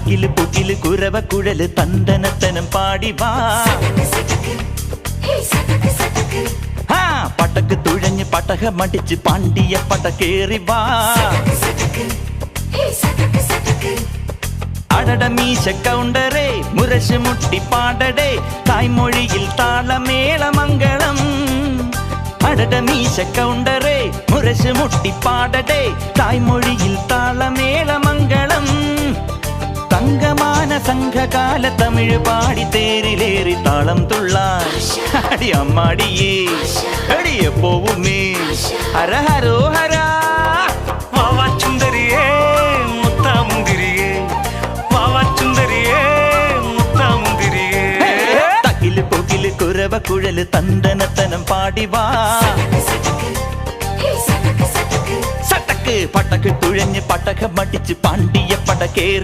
തകില് പുകില് കുരവ കുഴല് തന്തനത്തനം പാടി വാ. പടക്ക് തുഴഞ്ഞ് പടകമടിച്ച് പാണ്ടിയ പടകേറി വാ. അടട മീശ കൗണ്ടറേ മുരശ് മുട്ടി പാടടേ തായ്മൊഴിയിൽ താളമേളമംഗളം. അടട മീശ കൗണ്ടറേ മുരശ് മുട്ടി പാടടേ തായ്മൊഴിയിൽ താളമേളമംഗളം. തങ്കമാന സംഘകാല തമിഴ് പാടി തേരിലേറി താളം തുള്ളാൻ അടി അമ്മാടിയേ അടിയെ പോവുമേ ഹര ഹരോ ഹരാ. വാവാച്ചുന്തരിയേ മുത്താമുന്തിരിയേ വാവാച്ചുന്തരിയേ മുത്താമുന്തിരിയേ. തകില് പുകില് കുരവ കുഴല് തന്തനത്തനം പാടി വാ. സട്ടക്ക് പടക്ക് തുഴഞ്ഞ് പടകമടിച്ച് പാണ്ടിയ പടകേറി